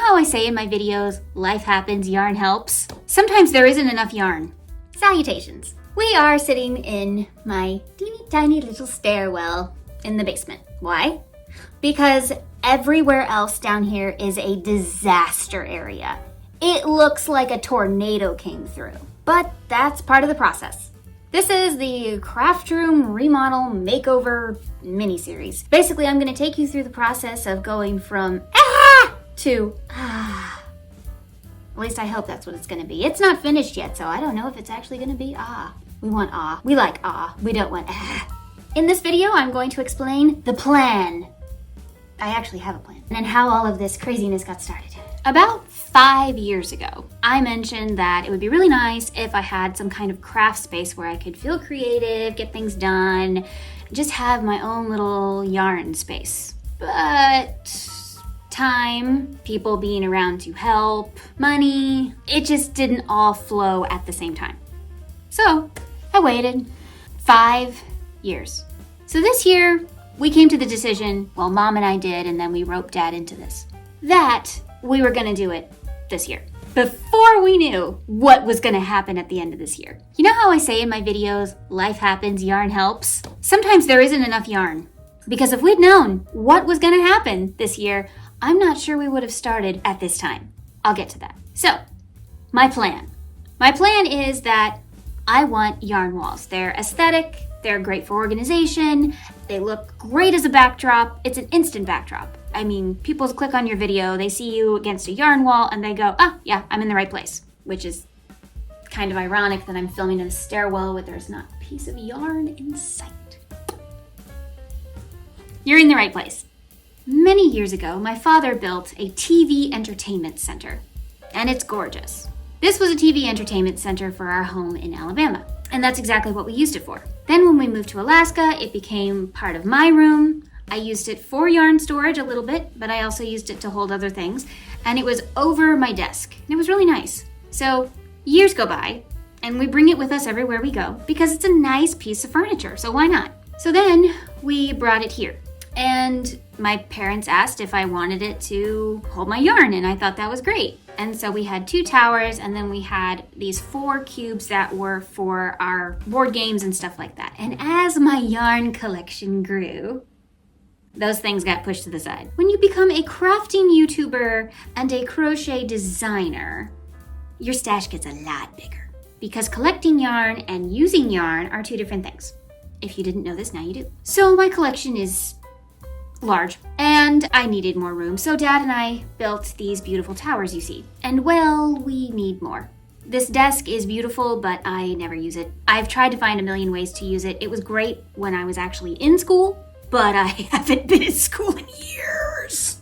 how I say in my videos, life happens, yarn helps? Sometimes there isn't enough yarn. Salutations. We are sitting in my teeny tiny little stairwell in the basement. Why? Because everywhere else down here is a disaster area. It looks like a tornado came through, but that's part of the process. This is the Craft Room Remodel Makeover mini-series. Basically, I'm going to take you through the process of going from to At least I hope that's what it's going to be. It's not finished yet, so I don't know if it's actually going to be We want We like We don't want In this video, I'm going to explain the plan. I actually have a plan. And how all of this craziness got started. About 5 years ago, I mentioned that it would be really nice if I had some kind of craft space where I could feel creative, get things done, just have my own little yarn space. But time, people being around to help, money, it just didn't all flow at the same time. So I waited 5 years. So this year, we came to the decision, well, Mom and I did, and then we roped Dad into this, that we were gonna do it this year, before we knew what was gonna happen at the end of this year. You know how I say in my videos, life happens, yarn helps? Sometimes there isn't enough yarn. Because if we'd known what was gonna happen this year, I'm not sure we would have started at this time. I'll get to that. So, my plan. My plan is that I want yarn walls. They're aesthetic, they're great for organization, they look great as a backdrop. It's an instant backdrop. I mean, people click on your video, they see you against a yarn wall, and they go, yeah, I'm in the right place. Which is kind of ironic that I'm filming in a stairwell where there's not a piece of yarn in sight. You're in the right place. Many years ago, my father built a TV entertainment center, and it's gorgeous. This was a TV entertainment center for our home in Alabama, and that's exactly what we used it for. Then when we moved to Alaska, it became part of my room. I used it for yarn storage a little bit, but I also used it to hold other things, and it was over my desk, and it was really nice. So years go by, and we bring it with us everywhere we go, because it's a nice piece of furniture, so why not? So then we brought it here. And my parents asked if I wanted it to hold my yarn, and I thought that was great. And so we had 2 towers, and then we had these 4 cubes that were for our board games and stuff like that. And as my yarn collection grew, those things got pushed to the side. When you become a crafting YouTuber and a crochet designer, your stash gets a lot bigger. Because collecting yarn and using yarn are 2 different things. If you didn't know this, now you do. So my collection is large, and I needed more room, so Dad and I built these beautiful towers you see. And well, we need more. This desk is beautiful, but I never use it. I've tried to find a million ways to use it. It was great when I was actually in school, but I haven't been in school in years.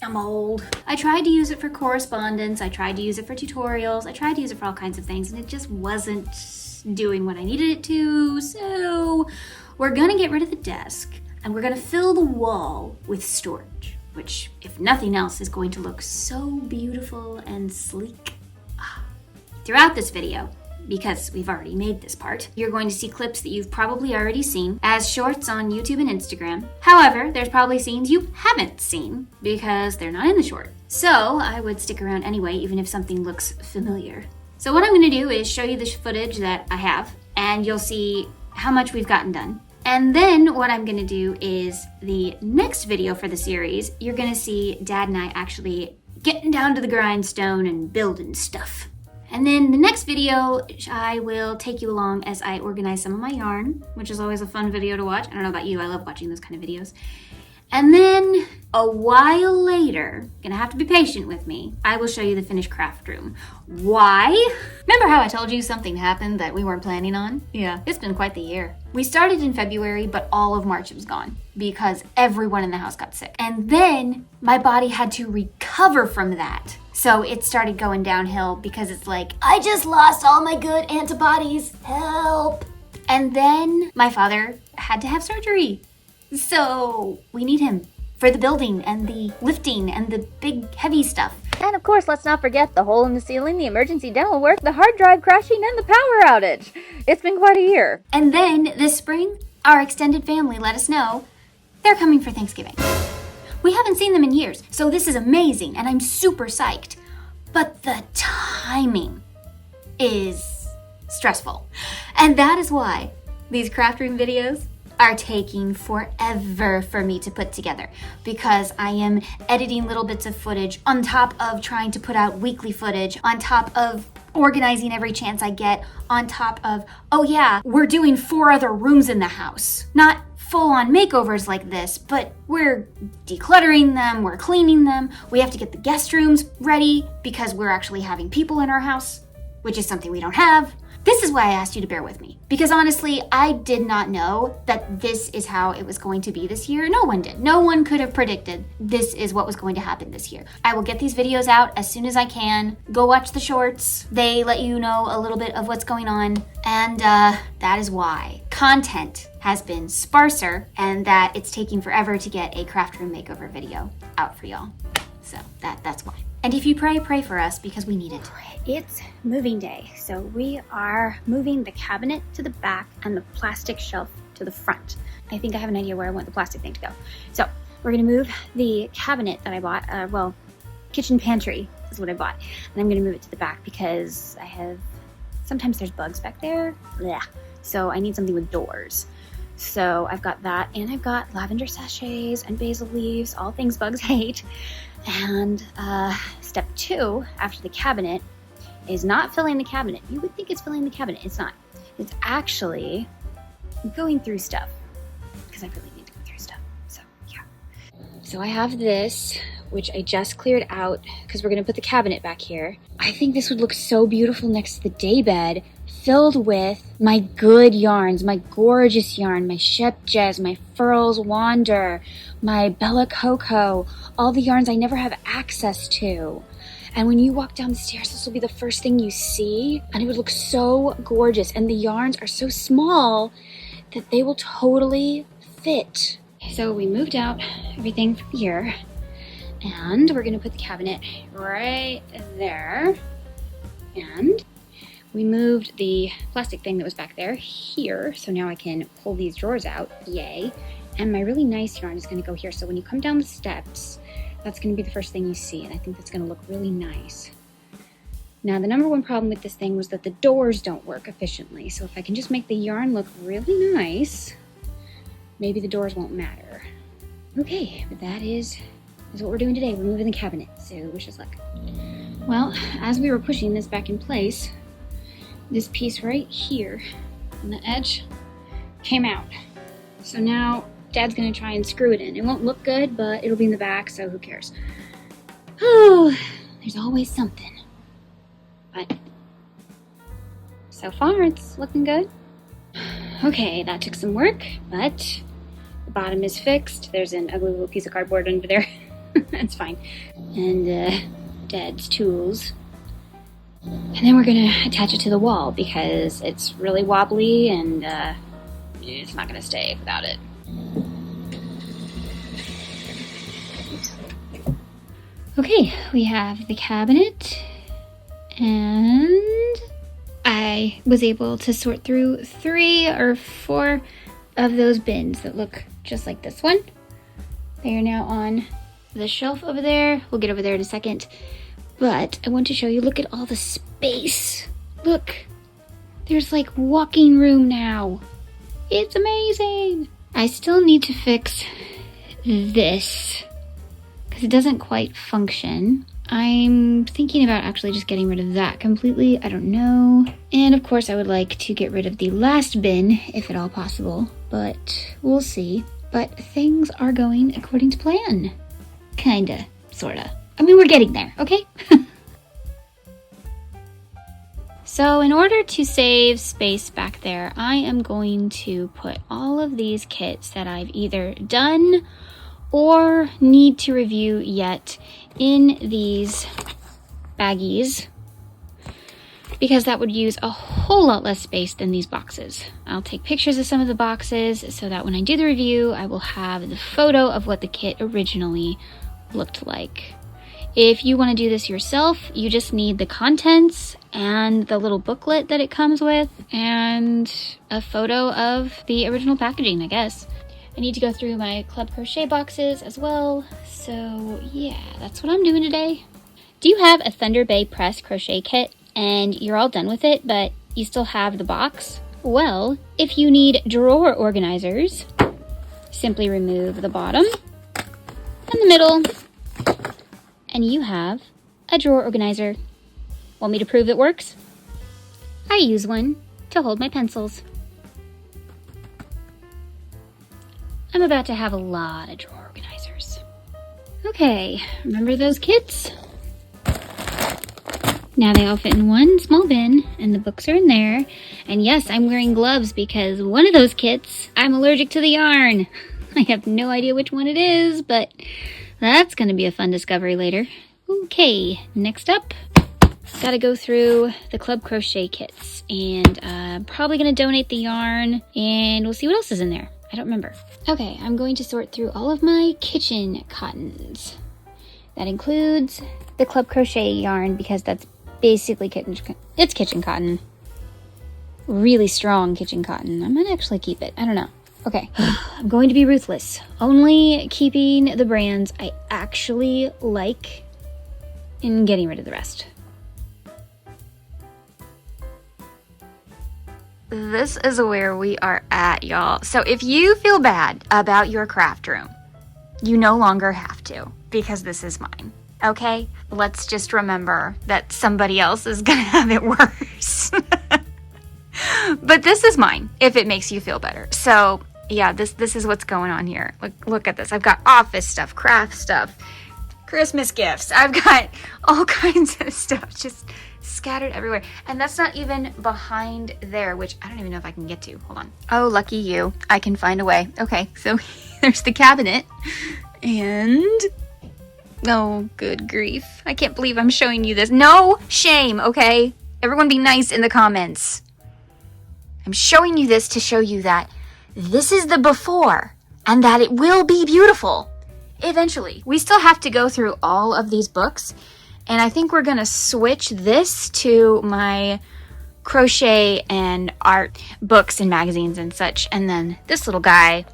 I'm old. I tried to use it for correspondence, I tried to use it for tutorials, I tried to use it for all kinds of things, and it just wasn't doing what I needed it to, so we're gonna get rid of the desk. And we're gonna fill the wall with storage, which, if nothing else, is going to look so beautiful and sleek. Throughout this video, because we've already made this part, you're going to see clips that you've probably already seen as shorts on YouTube and Instagram. However, there's probably scenes you haven't seen because they're not in the short. So I would stick around anyway, even if something looks familiar. So what I'm gonna do is show you the footage that I have, and you'll see how much we've gotten done. And then what I'm gonna do is the next video for the series, you're gonna see Dad and I actually getting down to the grindstone and building stuff. And then the next video, I will take you along as I organize some of my yarn, which is always a fun video to watch. I don't know about you, I love watching those kind of videos. And then a while later, gonna have to be patient with me, I will show you the finished craft room. Why? Remember how I told you something happened that we weren't planning on? Yeah, it's been quite the year. We started in February, but all of March was gone because everyone in the house got sick. And then my body had to recover from that. So it started going downhill because it's like, I just lost all my good antibodies, help. And then my father had to have surgery. So we need him for the building and the lifting and the big heavy stuff. And of course, let's not forget the hole in the ceiling, the emergency dental work, the hard drive crashing, and the power outage. It's been quite a year. And then this spring, our extended family let us know they're coming for Thanksgiving. We haven't seen them in years, so this is amazing and I'm super psyched. But the timing is stressful. And that is why these craft room videos are taking forever for me to put together, because I am editing little bits of footage on top of trying to put out weekly footage, on top of organizing every chance I get, on top of, oh yeah, we're doing 4 other rooms in the house. Not full-on makeovers like this, but we're decluttering them, we're cleaning them, we have to get the guest rooms ready because we're actually having people in our house, which is something we don't have. This is why I asked you to bear with me, because honestly, I did not know that this is how it was going to be this year. No one did. No one could have predicted this is what was going to happen this year. I will get these videos out as soon as I can. Go watch the shorts. They let you know a little bit of what's going on. And that is why content has been sparser and that it's taking forever to get a craft room makeover video out for y'all. So that's why. And if you pray for us because we need it. It's moving day, so we are moving the cabinet to the back and the plastic shelf to the front. I think I have an idea where I want the plastic thing to go. So we're gonna move the cabinet that I bought, kitchen pantry is what I bought. And I'm gonna move it to the back because sometimes there's bugs back there. Blech. So I need something with doors. So I've got that, and I've got lavender sachets and basil leaves, all things bugs hate. And step 2 after the cabinet is not filling the cabinet. You would think it's filling the cabinet. It's not. It's actually going through stuff, because I really need to go through stuff. So yeah. So I have this, which I just cleared out because we're gonna put the cabinet back here. I think this would look so beautiful next to the daybed, filled with my good yarns, my gorgeous yarn, my Shep Jez, my Furls Wander, my Bella Coco, all the yarns I never have access to. And when you walk down the stairs, this will be the first thing you see, and it would look so gorgeous. And the yarns are so small that they will totally fit. So we moved out everything from here, and we're gonna put the cabinet right there. And we moved the plastic thing that was back there here, so now I can pull these drawers out, yay. And my really nice yarn is gonna go here. So when you come down the steps, that's gonna be the first thing you see, and I think that's gonna look really nice. Now, the number one problem with this thing was that the doors don't work efficiently, so if I can just make the yarn look really nice, maybe the doors won't matter. Okay, but that is what we're doing today. We're moving the cabinet, so wish us luck. Well, as we were pushing this back in place, this piece right here on the edge came out. So now Dad's gonna try and screw it in. It won't look good, but it'll be in the back, so who cares? Oh, there's always something. But so far it's looking good. Okay, that took some work, but the bottom is fixed. There's an ugly little piece of cardboard under there. That's fine. And Dad's tools. And then we're gonna attach it to the wall because it's really wobbly and it's not gonna stay without it. Okay, we have the cabinet, and I was able to sort through 3 or 4 of those bins that look just like this one. They are now on the shelf over there. We'll get over there in a second. But I want to show you, look at all the space. Look, there's like walking room now. It's amazing. I still need to fix this because it doesn't quite function. I'm thinking about actually just getting rid of that completely. I don't know. And of course I would like to get rid of the last bin if at all possible, but we'll see. But things are going according to plan. Kinda, sorta. I mean, we're getting there, okay? So in order to save space back there, I am going to put all of these kits that I've either done or need to review yet in these baggies, because that would use a whole lot less space than these boxes. I'll take pictures of some of the boxes so that when I do the review, I will have the photo of what the kit originally looked like. If you want to do this yourself, you just need the contents and the little booklet that it comes with and a photo of the original packaging, I guess. I need to go through my club crochet boxes as well. So yeah, that's what I'm doing today. Do you have a Thunder Bay press crochet kit and you're all done with it, but you still have the box? Well, if you need drawer organizers, simply remove the bottom and the middle, and you have a drawer organizer. Want me to prove it works? I use one to hold my pencils. I'm about to have a lot of drawer organizers. Okay, remember those kits? Now they all fit in one small bin, and the books are in there. And yes, I'm wearing gloves because one of those kits, I'm allergic to the yarn. I have no idea which one it is, but that's going to be a fun discovery later. Okay, next up, gotta go through the club crochet kits. And I'm probably going to donate the yarn, and we'll see what else is in there. I don't remember. Okay, I'm going to sort through all of my kitchen cottons. That includes the club crochet yarn because that's basically kitchen cotton. Really strong kitchen cotton. I might actually keep it. I don't know. Okay, I'm going to be ruthless. Only keeping the brands I actually like and getting rid of the rest. This is where we are at, y'all. So if you feel bad about your craft room, you no longer have to because this is mine. Okay? Let's just remember that somebody else is gonna have it worse. But this is mine, if it makes you feel better. So yeah, this is what's going on here. Look at this. I've got office stuff, craft stuff, Christmas gifts. I've got all kinds of stuff just scattered everywhere. And that's not even behind there, which I don't even know if I can get to. Hold on. Oh, lucky you. I can find a way. Okay, so there's the cabinet. And oh, good grief. I can't believe I'm showing you this. No shame, okay? Everyone be nice in the comments. I'm showing you this to show you that this is the before and that it will be beautiful eventually. We still have to go through all of these books, and I think we're gonna switch this to my crochet and art books and magazines and such, and then this little guy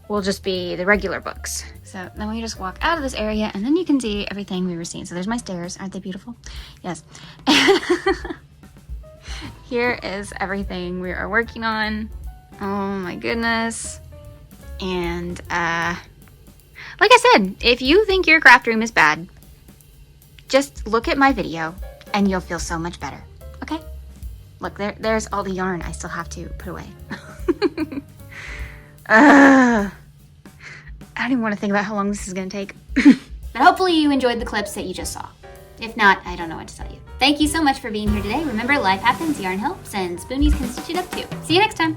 will just be the regular books. So then we just walk out of this area, and then you can see everything we were seeing. So there's my stairs. Aren't they beautiful? Yes. Here is everything we are working on. Oh my goodness. And like I said, if you think your craft room is bad, just look at my video and you'll feel so much better. Okay? Look, there's all the yarn I still have to put away. I don't even want to think about how long this is going to take. But hopefully you enjoyed the clips that you just saw. If not, I don't know what to tell you. Thank you so much for being here today. Remember, life happens, yarn helps, and Spoonies can stitch it up too. See you next time.